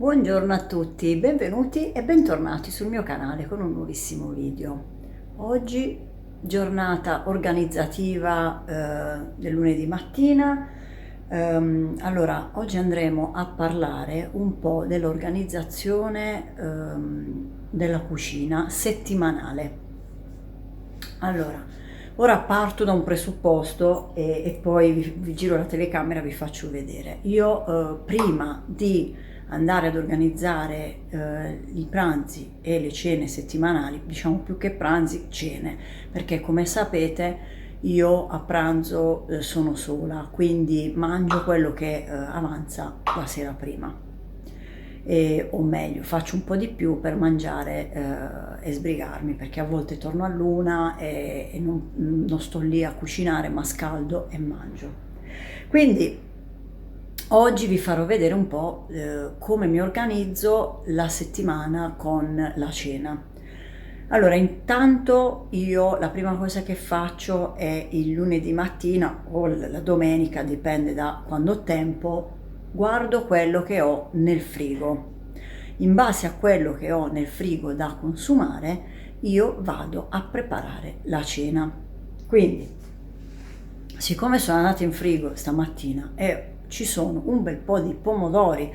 Buongiorno a tutti, benvenuti e bentornati sul mio canale con un nuovissimo video. Oggi giornata organizzativa del lunedì mattina. Allora, oggi andremo a parlare un po' dell'organizzazione della cucina settimanale. Allora, ora parto da un presupposto e poi vi giro la telecamera e vi faccio vedere. Io prima di andare ad organizzare i pranzi e le cene settimanali, diciamo più che pranzi, cene, perché come sapete io a pranzo sono sola, quindi mangio quello che avanza la sera prima. O meglio, faccio un po' di più per mangiare e sbrigarmi, perché a volte torno all'una e non sto lì a cucinare, ma scaldo e mangio. Quindi oggi vi farò vedere un po' come mi organizzo la settimana con la cena. Allora, intanto io la prima cosa che faccio è il lunedì mattina o la domenica, dipende da quando ho tempo, guardo quello che ho nel frigo. In base a quello che ho nel frigo da consumare, io vado a preparare la cena. Quindi, siccome sono andata in frigo stamattina e ci sono un bel po' di pomodori,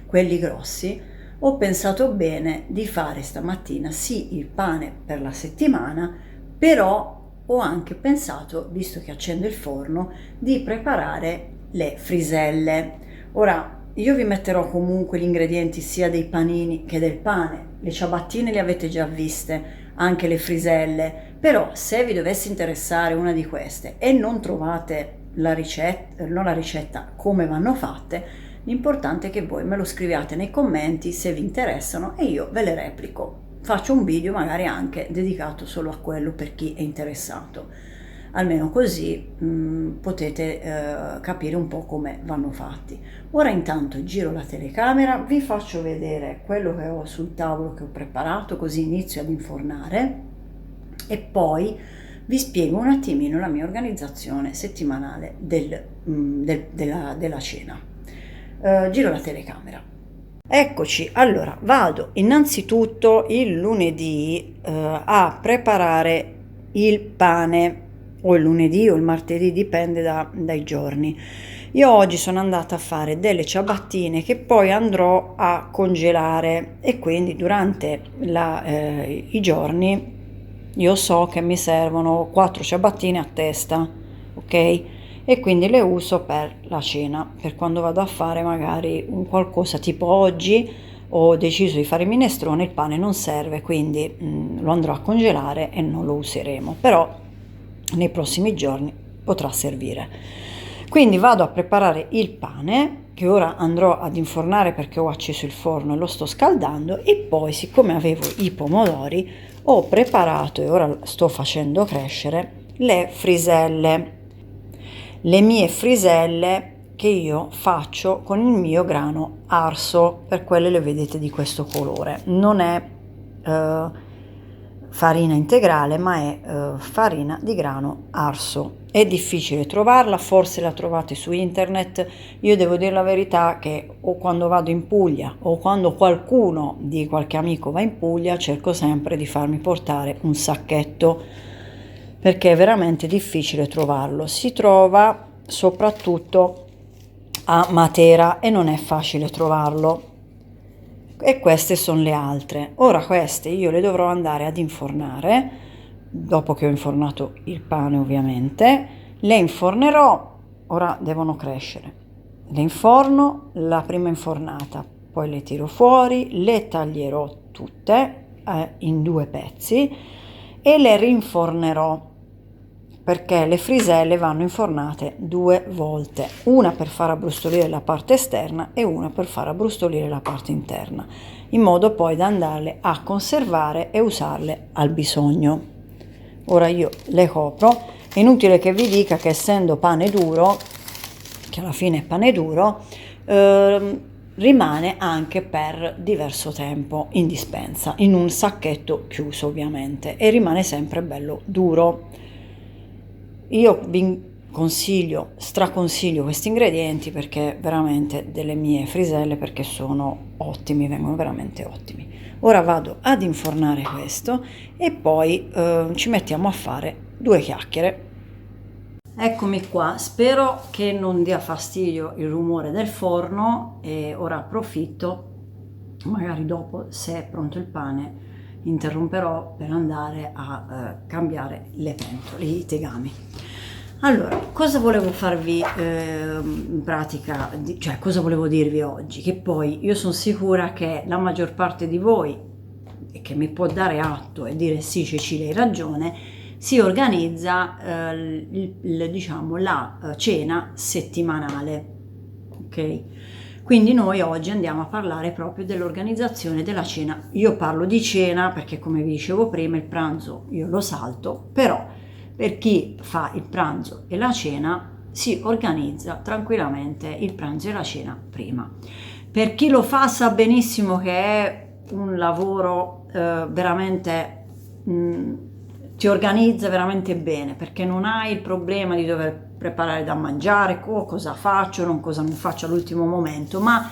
quelli grossi, ho pensato bene di fare stamattina sì il pane per la settimana, però ho anche pensato, visto che accendo il forno, di preparare le friselle. Ora, io vi metterò comunque gli ingredienti sia dei panini che del pane. Le ciabattine le avete già viste, anche le friselle, però se vi dovesse interessare una di queste e non trovate la ricetta, non la ricetta come vanno fatte, l'importante è che voi me lo scriviate nei commenti se vi interessano e io ve le replico. Faccio un video magari anche dedicato solo a quello per chi è interessato. Almeno così potete capire un po' come vanno fatti. Ora intanto giro la telecamera, vi faccio vedere quello che ho sul tavolo che ho preparato, così inizio ad infornare e poi vi spiego un attimino la mia organizzazione settimanale della cena. Giro la telecamera. Eccoci, allora vado innanzitutto il lunedì a preparare il pane, o il lunedì o il martedì, dipende dai giorni. Io oggi sono andata a fare delle ciabattine che poi andrò a congelare e quindi durante i giorni io so che mi servono 4 ciabattine a testa, ok? E quindi le uso per la cena, per quando vado a fare magari un qualcosa tipo oggi ho deciso di fare minestrone, il pane non serve, quindi lo andrò a congelare e non lo useremo, però nei prossimi giorni potrà servire. Quindi vado a preparare il pane che ora andrò ad infornare perché ho acceso il forno e lo sto scaldando, e poi siccome avevo i pomodori ho preparato e ora sto facendo crescere le friselle. Le mie friselle che io faccio con il mio grano arso, per quelle le vedete di questo colore. Non è farina integrale, ma è farina di grano arso. È difficile trovarla, forse la trovate su internet. Io devo dire la verità che o quando vado in Puglia o quando qualcuno di qualche amico va in Puglia cerco sempre di farmi portare un sacchetto, perché è veramente difficile trovarlo. Si trova soprattutto a Matera e non è facile trovarlo. E queste sono le altre. Ora queste io le dovrò andare ad infornare, dopo che ho infornato il pane ovviamente. Le infornerò, ora devono crescere. Le inforno, la prima infornata, poi le tiro fuori, le taglierò tutte in 2 pezzi e le rinfornerò, perché le friselle vanno infornate 2 volte, una per far abbrustolire la parte esterna e una per far abbrustolire la parte interna, in modo poi da andarle a conservare e usarle al bisogno. Ora io le copro. È inutile che vi dica che essendo pane duro, che alla fine è pane duro, rimane anche per diverso tempo in dispensa, in un sacchetto chiuso ovviamente, e rimane sempre bello duro. Io vi straconsiglio questi ingredienti perché veramente delle mie friselle, perché sono ottimi, vengono veramente ottimi. Ora vado ad infornare questo e poi ci mettiamo a fare 2 chiacchiere. Eccomi qua, spero che non dia fastidio il rumore del forno e ora approfitto, magari dopo, se è pronto il pane, interromperò per andare a cambiare le pentole, i tegami. Allora, cosa volevo farvi in pratica, cioè cosa volevo dirvi oggi? Che poi io sono sicura che la maggior parte di voi, che mi può dare atto e dire sì Cecilia hai ragione, si organizza diciamo la cena settimanale, ok? Quindi noi oggi andiamo a parlare proprio dell'organizzazione della cena. Io parlo di cena perché, come vi dicevo prima, il pranzo io lo salto, però per chi fa il pranzo e la cena si organizza tranquillamente il pranzo e la cena prima. Per chi lo fa sa benissimo che è un lavoro veramente ti organizza veramente bene, perché non hai il problema di dover preparare da mangiare, cosa faccio, non cosa mi faccio all'ultimo momento, ma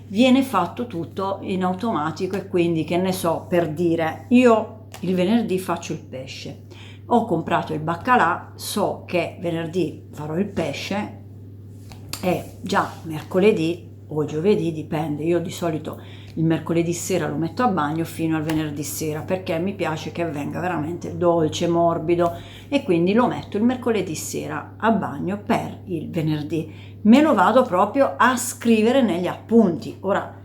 viene fatto tutto in automatico. E quindi, che ne so, per dire, io il venerdì faccio il pesce, ho comprato il baccalà, so che venerdì farò il pesce e già mercoledì o giovedì, dipende, io di solito il mercoledì sera lo metto a bagno fino al venerdì sera perché mi piace che venga veramente dolce, morbido, e quindi lo metto il mercoledì sera a bagno per il venerdì. Me lo vado proprio a scrivere negli appunti. Ora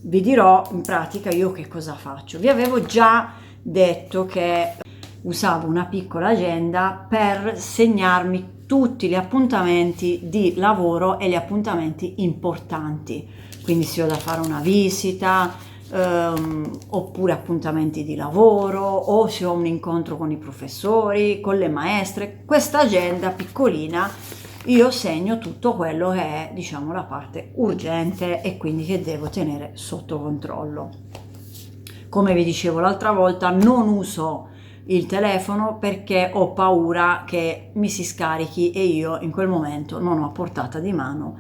vi dirò in pratica io che cosa faccio. Vi avevo già detto che usavo una piccola agenda per segnarmi tutti gli appuntamenti di lavoro e gli appuntamenti importanti, quindi se ho da fare una visita oppure appuntamenti di lavoro, o se ho un incontro con i professori, con le maestre. Questa agenda piccolina io segno tutto quello che è, diciamo, la parte urgente e quindi che devo tenere sotto controllo. Come vi dicevo l'altra volta, non uso il telefono perché ho paura che mi si scarichi e io in quel momento non ho a portata di mano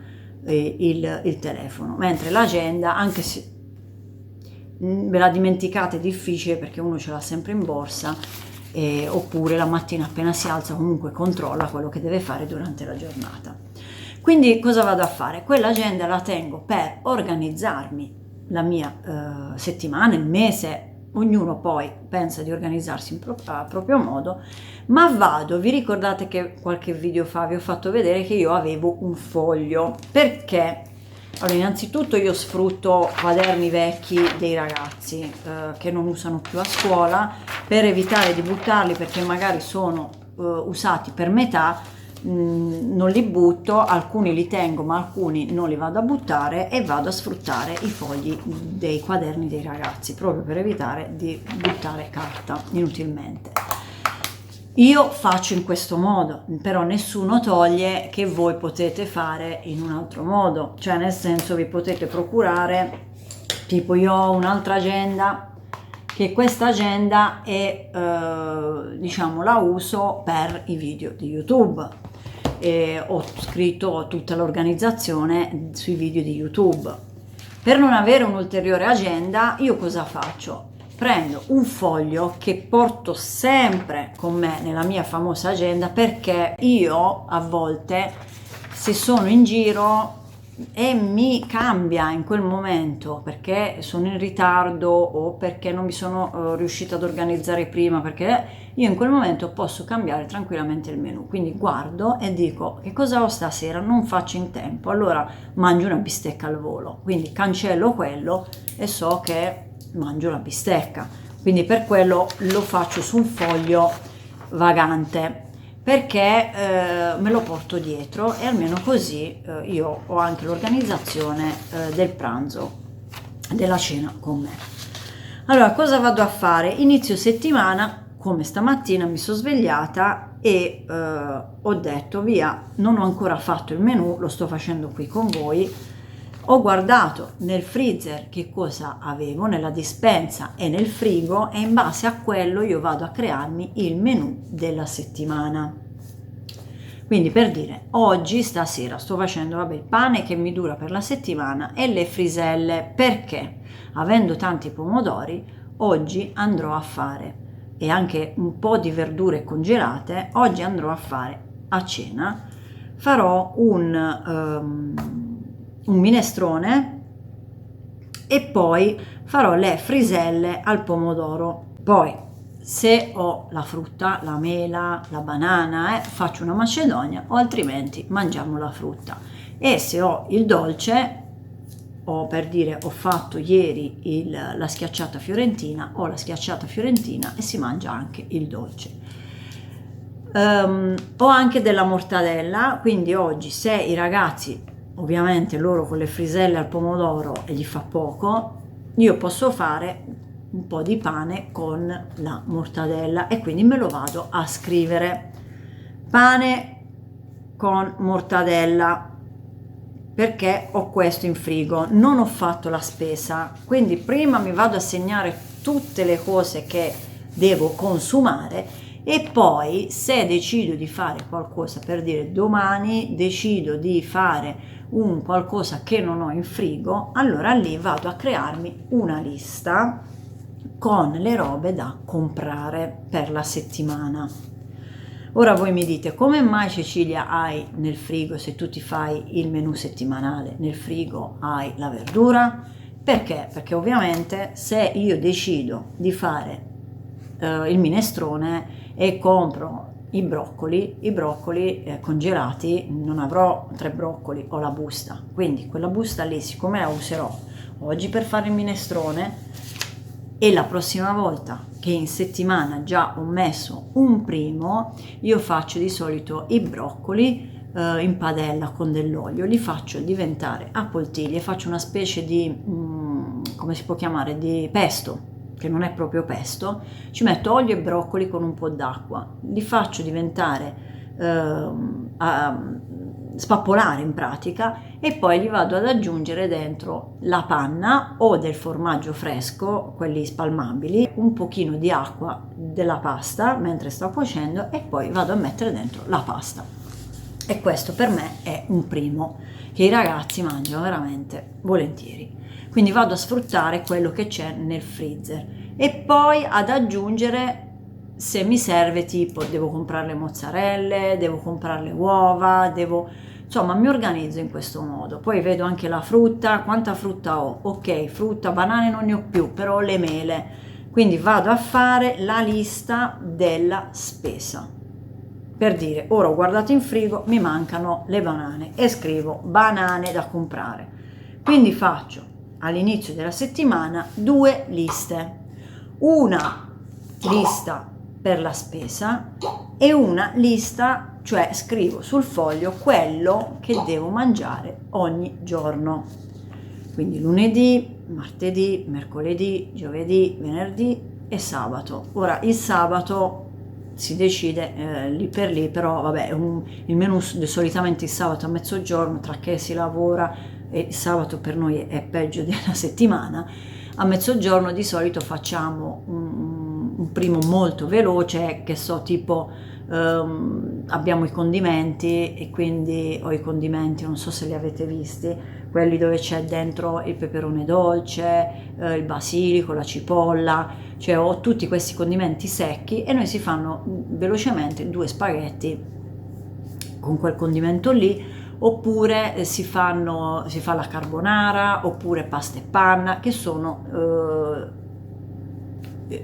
il telefono, mentre l'agenda, anche se ve la dimenticate, è difficile perché uno ce l'ha sempre in borsa, oppure la mattina appena si alza comunque controlla quello che deve fare durante la giornata. Quindi cosa vado a fare? Quell'agenda la tengo per organizzarmi la mia settimana, il mese. Ognuno poi pensa di organizzarsi a proprio modo, ma vi ricordate che qualche video fa vi ho fatto vedere che io avevo un foglio, perché allora innanzitutto io sfrutto quaderni vecchi dei ragazzi che non usano più a scuola, per evitare di buttarli, perché magari sono usati per metà. Non li butto, alcuni li tengo ma alcuni non li vado a buttare, e vado a sfruttare i fogli dei quaderni dei ragazzi proprio per evitare di buttare carta inutilmente. Io faccio in questo modo, però nessuno toglie che voi potete fare in un altro modo, cioè nel senso vi potete procurare, tipo io ho un'altra agenda, che questa agenda è diciamo la uso per i video di YouTube. Ho scritto tutta l'organizzazione sui video di YouTube. Per non avere un'ulteriore agenda, io cosa faccio? Prendo un foglio che porto sempre con me nella mia famosa agenda, perché io a volte, se sono in giro e mi cambia in quel momento perché sono in ritardo o perché non mi sono riuscita ad organizzare prima, perché io in quel momento posso cambiare tranquillamente il menù, quindi guardo e dico che cosa ho stasera, non faccio in tempo, allora mangio una bistecca al volo, quindi cancello quello e so che mangio la bistecca, quindi per quello lo faccio su un foglio vagante, perché me lo porto dietro e almeno così io ho anche l'organizzazione del pranzo, della cena con me. Allora, cosa vado a fare? Inizio settimana, come stamattina mi sono svegliata e ho detto via, non ho ancora fatto il menù, lo sto facendo qui con voi. Ho guardato nel freezer che cosa avevo, nella dispensa e nel frigo, e in base a quello io vado a crearmi il menù della settimana. Quindi per dire, oggi, stasera, sto facendo il pane che mi dura per la settimana e le friselle, perché avendo tanti pomodori, oggi andrò a fare, e anche un po' di verdure congelate, oggi andrò a fare a cena, farò un minestrone e poi farò le friselle al pomodoro. Poi se ho la frutta, la mela, la banana, faccio una macedonia, o altrimenti mangiamo la frutta. E se ho il dolce, o per dire ho fatto ieri la schiacciata fiorentina, ho la schiacciata fiorentina e si mangia anche il dolce. Ho anche della mortadella, quindi oggi, se i ragazzi, ovviamente loro con le friselle al pomodoro e gli fa poco, io posso fare un po' di pane con la mortadella e quindi me lo vado a scrivere: pane con mortadella, perché ho questo in frigo, non ho fatto la spesa, quindi prima mi vado a segnare tutte le cose che devo consumare e poi se decido di fare qualcosa, per dire domani decido di fare un qualcosa che non ho in frigo, allora lì vado a crearmi una lista con le robe da comprare per la settimana. Ora voi mi dite, come mai Cecilia hai nel frigo, se tu ti fai il menù settimanale, nel frigo hai la verdura? Perché? Perché ovviamente se io decido di fare il minestrone e compro i broccoli congelati, non avrò 3 broccoli, ho la busta, quindi quella busta lì, siccome la userò oggi per fare il minestrone e la prossima volta che in settimana già ho messo un primo, io faccio di solito i broccoli in padella con dell'olio, li faccio diventare a poltiglie, faccio una specie di come si può chiamare, di pesto, che non è proprio pesto, ci metto olio e broccoli con un po' d'acqua, li faccio diventare spappolare in pratica e poi gli vado ad aggiungere dentro la panna o del formaggio fresco, quelli spalmabili, un pochino di acqua della pasta mentre sto cuocendo e poi vado a mettere dentro la pasta. E questo per me è un primo che i ragazzi mangiano veramente volentieri. Quindi vado a sfruttare quello che c'è nel freezer e poi ad aggiungere, se mi serve, tipo devo comprare le mozzarelle, devo comprare le uova, insomma mi organizzo in questo modo. Poi vedo anche la frutta, quanta frutta ho, ok, frutta, banane non ne ho più, però ho le mele, quindi vado a fare la lista della spesa. Per dire, ora ho guardato in frigo, mi mancano le banane e scrivo banane da comprare. Quindi faccio all'inizio della settimana 2 liste, una lista per la spesa e una lista, cioè scrivo sul foglio quello che devo mangiare ogni giorno. Quindi lunedì, martedì, mercoledì, giovedì, venerdì e sabato. Ora il sabato si decide lì per lì, però vabbè, il menù solitamente il sabato a mezzogiorno, tra che si lavora e il sabato per noi è peggio della settimana, a mezzogiorno di solito facciamo un primo molto veloce, che so, tipo abbiamo i condimenti e quindi ho i condimenti, non so se li avete visti, quelli dove c'è dentro il peperone dolce, il basilico, la cipolla, cioè ho tutti questi condimenti secchi e noi si fanno velocemente 2 spaghetti con quel condimento lì, oppure si fa la carbonara, oppure pasta e panna, che sono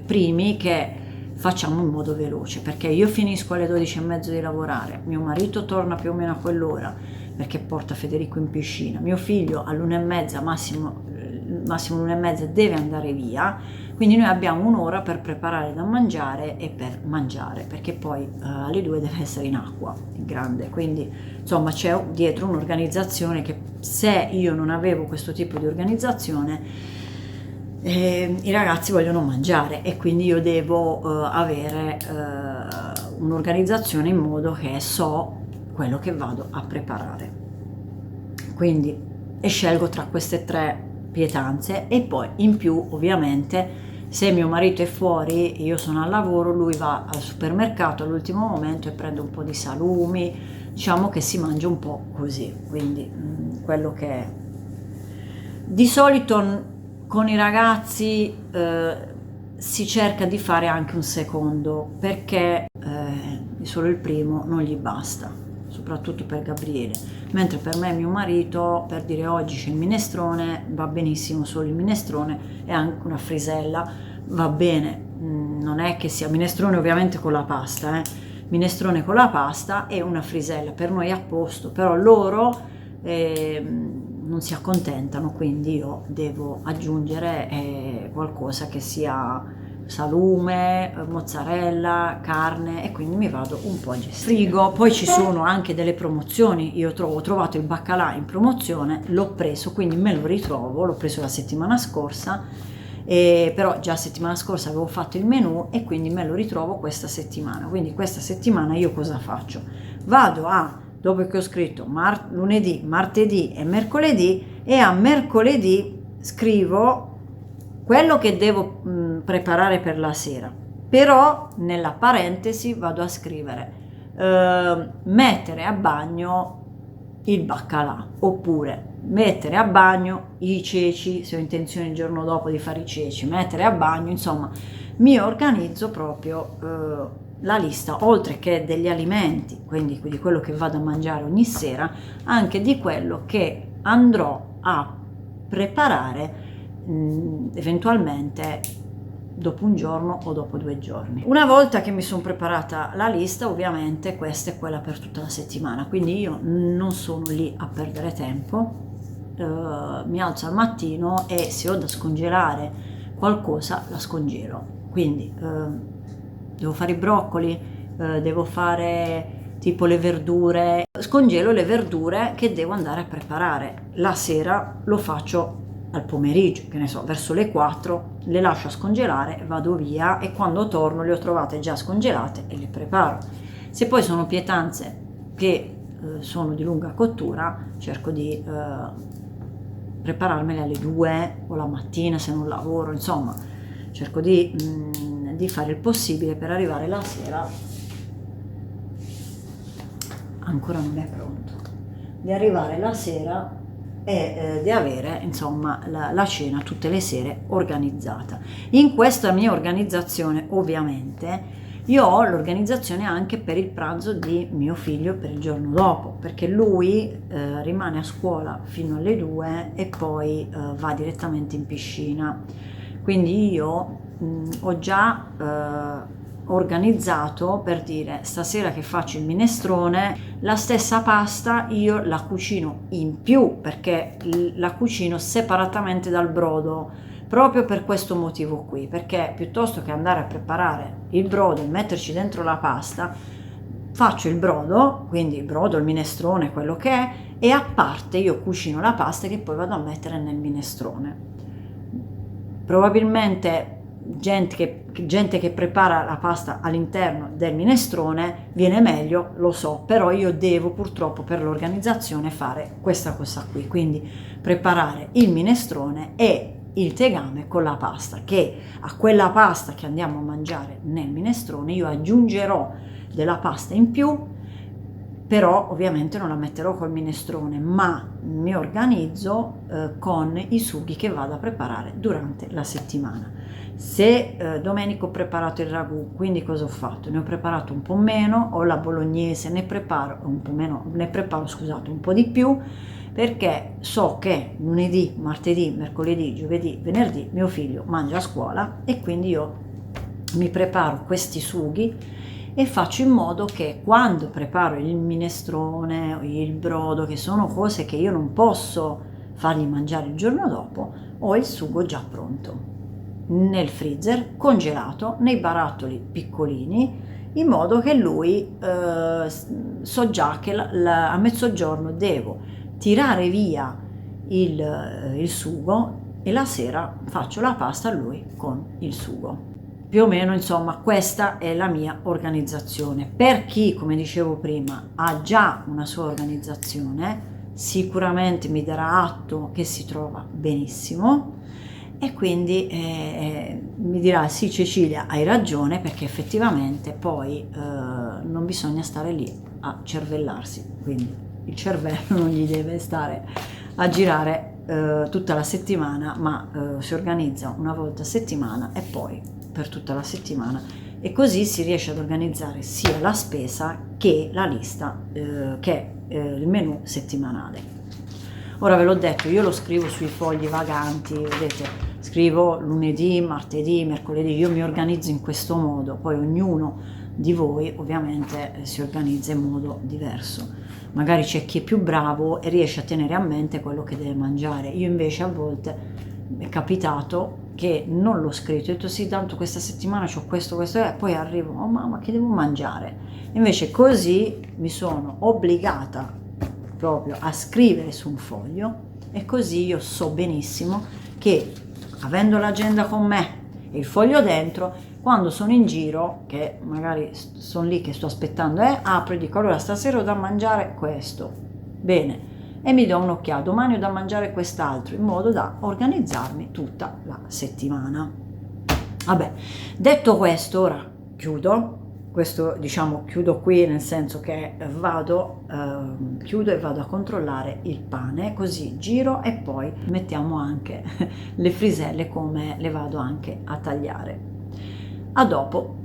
primi che facciamo in modo veloce, perché io finisco alle 12:30 di lavorare, mio marito torna più o meno a quell'ora perché porta Federico in piscina, mio figlio all'1:30, massimo l'1:30 deve andare via, quindi noi abbiamo un'ora per preparare da mangiare e per mangiare, perché poi alle 2 deve essere in acqua, il grande, quindi insomma c'è dietro un'organizzazione che se io non avevo questo tipo di organizzazione i ragazzi vogliono mangiare e quindi io devo avere un'organizzazione in modo che so quello che vado a preparare, quindi e scelgo tra queste 3 pietanze e poi in più ovviamente se mio marito è fuori, io sono al lavoro, lui va al supermercato all'ultimo momento e prende un po' di salumi, diciamo che si mangia un po' così, quindi quello che è. Di solito con i ragazzi si cerca di fare anche un secondo, perché solo il primo non gli basta, soprattutto per Gabriele, mentre per me e mio marito, per dire oggi c'è il minestrone, va benissimo solo il minestrone, e anche una frisella va bene, non è che sia minestrone ovviamente con la pasta, minestrone con la pasta e una frisella, per noi è a posto, però loro non si accontentano, quindi io devo aggiungere qualcosa che sia salume, mozzarella, carne, e quindi mi vado un po' a gestire. Frigo, poi ci sono anche delle promozioni, io ho trovato il baccalà in promozione, l'ho preso, quindi me lo ritrovo, l'ho preso la settimana scorsa, però già settimana scorsa avevo fatto il menù e quindi me lo ritrovo questa settimana. Quindi questa settimana io cosa faccio? Vado dopo che ho scritto lunedì, martedì e mercoledì, e a mercoledì scrivo quello che devo preparare per la sera, però nella parentesi vado a scrivere mettere a bagno il baccalà, oppure mettere a bagno i ceci, se ho intenzione il giorno dopo di fare i ceci, mettere a bagno, insomma mi organizzo proprio la lista, oltre che degli alimenti, quindi di quello che vado a mangiare ogni sera, anche di quello che andrò a preparare eventualmente dopo un giorno o dopo 2 giorni. Una volta che mi sono preparata la lista, ovviamente questa è quella per tutta la settimana, quindi io non sono lì a perdere tempo, mi alzo al mattino e se ho da scongelare qualcosa la scongelo, quindi devo fare i broccoli, devo fare tipo le verdure, scongelo le verdure che devo andare a preparare. La sera lo faccio al pomeriggio, che ne so, verso le 4, le lascio a scongelare, vado via e quando torno le ho trovate già scongelate e le preparo. Se poi sono pietanze che sono di lunga cottura, cerco di prepararmele alle 2 o la mattina se non lavoro, insomma cerco di fare il possibile per arrivare la sera. Ancora non è pronto, di arrivare la sera e di avere insomma la cena tutte le sere organizzata. In questa mia organizzazione ovviamente io ho l'organizzazione anche per il pranzo di mio figlio per il giorno dopo, perché lui rimane a scuola fino alle 2 e poi va direttamente in piscina, quindi io ho già organizzato, per dire, stasera che faccio il minestrone, la stessa pasta io la cucino in più, perché la cucino separatamente dal brodo, proprio per questo motivo qui, perché piuttosto che andare a preparare il brodo e metterci dentro la pasta, faccio il brodo, quindi il brodo, il minestrone, quello che è, e a parte io cucino la pasta che poi vado a mettere nel minestrone. Probabilmente gente che prepara la pasta all'interno del minestrone viene meglio, lo so, però io devo purtroppo per l'organizzazione fare questa cosa qui, quindi preparare il minestrone e il tegame con la pasta, che a quella pasta che andiamo a mangiare nel minestrone io aggiungerò della pasta in più, però ovviamente non la metterò col minestrone, ma mi organizzo con i sughi che vado a preparare durante la settimana. Se domenica ho preparato il ragù, quindi cosa ho fatto? Ne ho preparato un po' meno, o la bolognese ne preparo un po' meno, scusate, un po' di più, perché so che lunedì, martedì, mercoledì, giovedì, venerdì mio figlio mangia a scuola e quindi io mi preparo questi sughi e faccio in modo che quando preparo il minestrone, il brodo, che sono cose che io non posso fargli mangiare il giorno dopo, ho il sugo già pronto nel freezer, congelato, nei barattoli piccolini, in modo che lui so già che a mezzogiorno devo tirare via il sugo e la sera faccio la pasta a lui con il sugo. Più o meno, insomma, questa è la mia organizzazione. Per chi, come dicevo prima, ha già una sua organizzazione, sicuramente mi darà atto che si trova benissimo e quindi mi dirà: sì Cecilia, hai ragione, perché effettivamente poi non bisogna stare lì a cervellarsi, quindi il cervello non gli deve stare a girare tutta la settimana, ma si organizza una volta a settimana e poi per tutta la settimana, e così si riesce ad organizzare sia la spesa che la lista, che il menù settimanale. Ora ve l'ho detto, io lo scrivo sui fogli vaganti, vedete, scrivo lunedì, martedì, mercoledì, io mi organizzo in questo modo, poi ognuno di voi ovviamente si organizza in modo diverso. Magari c'è chi è più bravo e riesce a tenere a mente quello che deve mangiare. Io invece a volte è capitato che non l'ho scritto, ho detto sì, tanto questa settimana c'ho questo, e poi arrivo, oh mamma, che devo mangiare? Invece così mi sono obbligata proprio a scrivere su un foglio, e così io so benissimo che, avendo l'agenda con me e il foglio dentro, quando sono in giro, che magari sono lì che sto aspettando, apro e dico allora stasera ho da mangiare questo, bene, e mi do un'occhiata, domani ho da mangiare quest'altro, in modo da organizzarmi tutta la settimana. Vabbè, detto questo, ora chiudo. Questo, diciamo, chiudo qui, nel senso che chiudo e vado a controllare il pane, così giro e poi mettiamo anche le friselle, come le vado anche a tagliare. A dopo.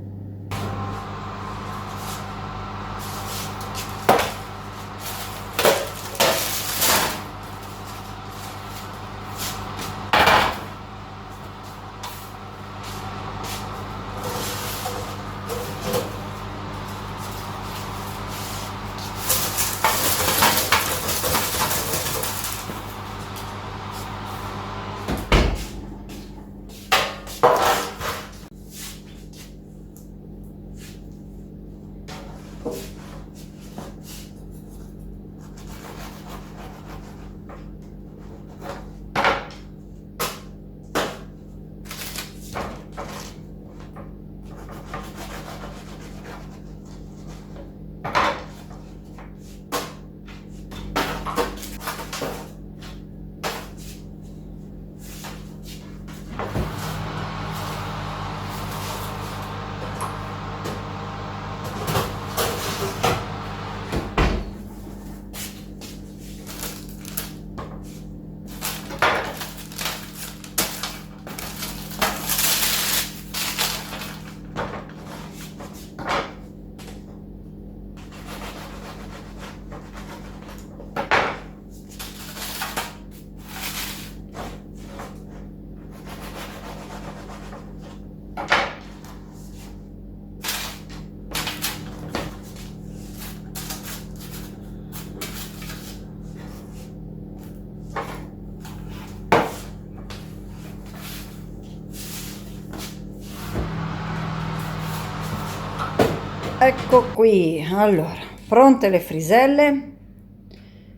Ecco qui, allora, pronte le friselle,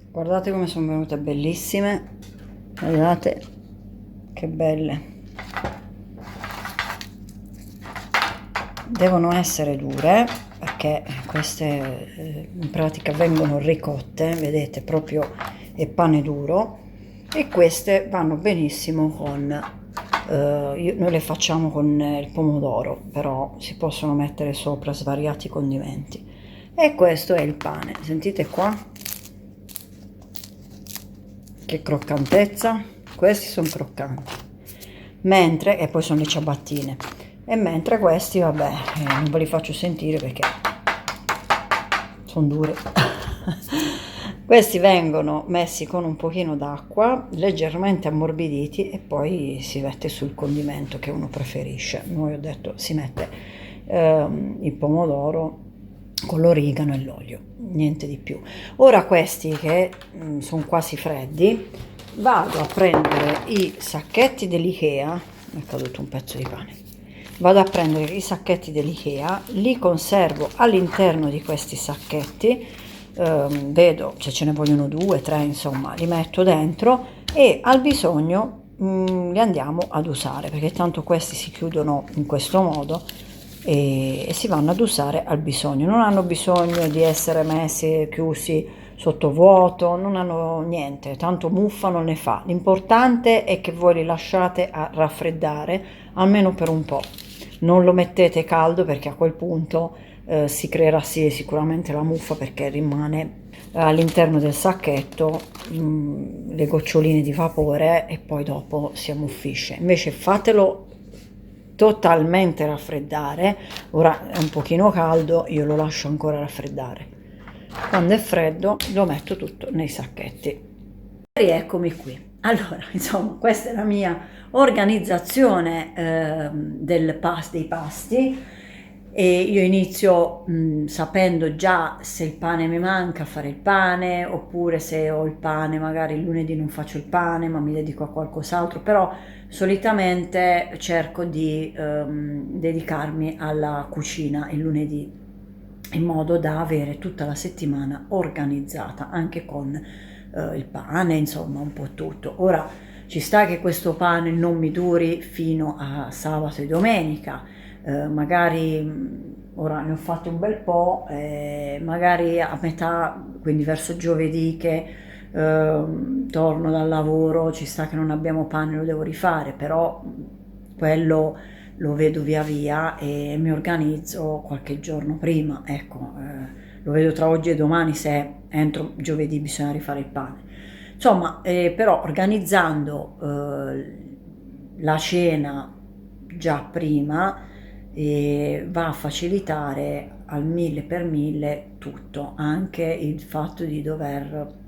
guardate come sono venute bellissime, guardate che belle, devono essere dure perché queste in pratica vengono ricotte, vedete, proprio è pane duro, e queste vanno benissimo con noi le facciamo con il pomodoro, però si possono mettere sopra svariati condimenti. E questo è il pane, sentite qua che croccantezza, questi sono croccanti, mentre, e poi sono le ciabattine, e mentre questi vabbè, non ve li faccio sentire perché sono duri. Questi vengono messi con un pochino d'acqua, leggermente ammorbiditi, e poi si mette sul condimento che uno preferisce. Noi, ho detto, si mette il pomodoro con l'origano e l'olio, niente di più. Ora questi che sono quasi freddi, vado a prendere i sacchetti dell'Ikea, mi è caduto un pezzo di pane, vado a prendere i sacchetti dell'Ikea, li conservo all'interno di questi sacchetti, vedo se ce ne vogliono 2, 3, insomma, li metto dentro e al bisogno li andiamo ad usare, perché tanto questi si chiudono in questo modo e si vanno ad usare al bisogno, non hanno bisogno di essere messi chiusi sottovuoto, non hanno niente, tanto muffa non ne fa. L'importante è che voi li lasciate a raffreddare almeno per un po', non lo mettete caldo perché a quel punto si creerà sicuramente la muffa perché rimane all'interno del sacchetto le goccioline di vapore e poi dopo si ammuffisce. Invece fatelo totalmente raffreddare. Ora è un pochino caldo, io lo lascio ancora raffreddare. Quando è freddo lo metto tutto nei sacchetti. E eccomi qui. Allora, insomma, questa è la mia organizzazione dei pasti. E io inizio sapendo già se il pane mi manca a fare il pane, oppure se ho il pane magari il lunedì non faccio il pane ma mi dedico a qualcos'altro, però solitamente cerco di dedicarmi alla cucina il lunedì in modo da avere tutta la settimana organizzata anche con il pane, insomma un po' tutto. Ora ci sta che questo pane non mi duri fino a sabato e domenica, magari ora ne ho fatto un bel po', magari a metà, quindi verso giovedì che torno dal lavoro, ci sta che non abbiamo pane, lo devo rifare, però quello lo vedo via via e mi organizzo qualche giorno prima, ecco, lo vedo tra oggi e domani se entro giovedì bisogna rifare il pane. Insomma, però organizzando la cena già prima va a facilitare al 1000 per 1000 tutto, anche il fatto di dover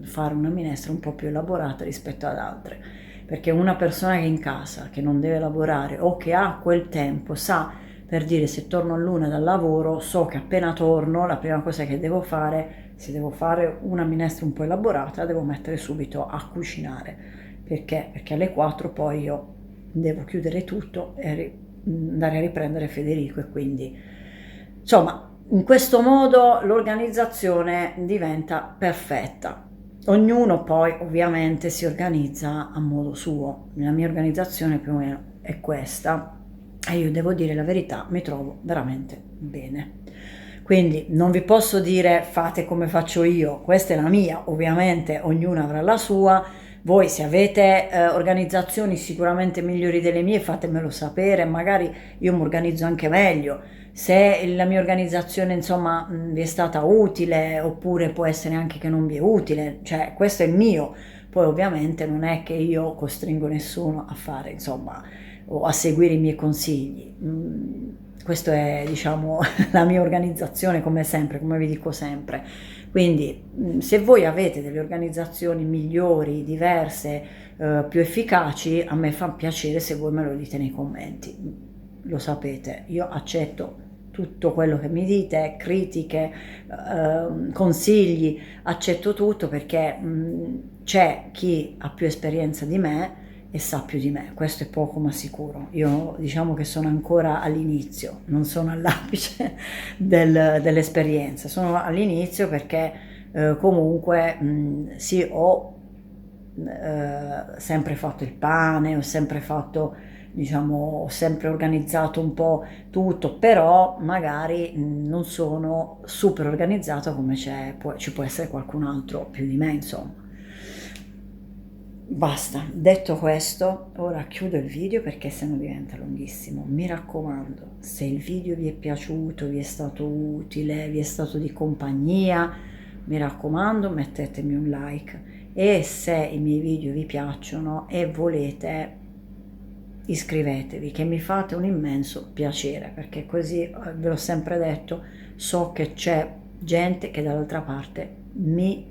fare una minestra un po' più elaborata rispetto ad altre, perché una persona che è in casa, che non deve lavorare o che ha quel tempo, sa, per dire, se torno all'1 dal lavoro, so che appena torno la prima cosa che devo fare, se devo fare una minestra un po' elaborata, devo mettere subito a cucinare, perché alle 4 poi io devo chiudere tutto e andare a riprendere Federico, e quindi insomma in questo modo l'organizzazione diventa perfetta. Ognuno poi ovviamente si organizza a modo suo. La mia organizzazione più o meno è questa e io devo dire la verità, mi trovo veramente bene. Quindi non vi posso dire fate come faccio io, questa è la mia, ovviamente ognuno avrà la sua. Voi se avete organizzazioni sicuramente migliori delle mie, fatemelo sapere, magari io mi organizzo anche meglio. Se la mia organizzazione insomma vi è stata utile, oppure può essere anche che non vi è utile, cioè questo è il mio. Poi ovviamente non è che io costringo nessuno a fare insomma o a seguire i miei consigli. Questo è, diciamo, la mia organizzazione, come sempre, come vi dico sempre. Quindi se voi avete delle organizzazioni migliori, diverse, più efficaci, a me fa piacere se voi me lo dite nei commenti. Lo sapete, io accetto tutto quello che mi dite, critiche, consigli, accetto tutto, perché c'è chi ha più esperienza di me e sa più di me, questo è poco ma sicuro. Io diciamo che sono ancora all'inizio, non sono all'apice dell'esperienza, sono all'inizio perché comunque sì, ho sempre fatto il pane, ho sempre fatto, diciamo, ho sempre organizzato un po' tutto, però magari non sono super organizzata come ci può essere qualcun altro più di me, insomma. Basta, detto questo, ora chiudo il video perché sennò diventa lunghissimo. Mi raccomando, se il video vi è piaciuto, vi è stato utile, vi è stato di compagnia, mi raccomando mettetemi un like, e se i miei video vi piacciono e volete iscrivetevi, che mi fate un immenso piacere, perché così, ve l'ho sempre detto, so che c'è gente che dall'altra parte mi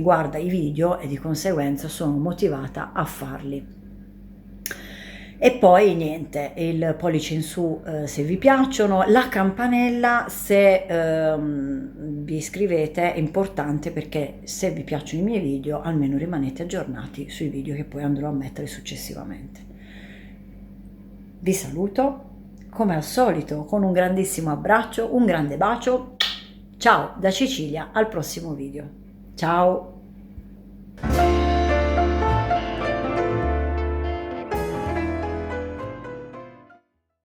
guarda i video e di conseguenza sono motivata a farli. E poi niente, il pollice in su se vi piacciono, la campanella se vi iscrivete è importante, perché se vi piacciono i miei video almeno rimanete aggiornati sui video che poi andrò a mettere successivamente. Vi saluto come al solito con un grandissimo abbraccio, un grande bacio. Ciao da Cecilia, al prossimo video. Ciao!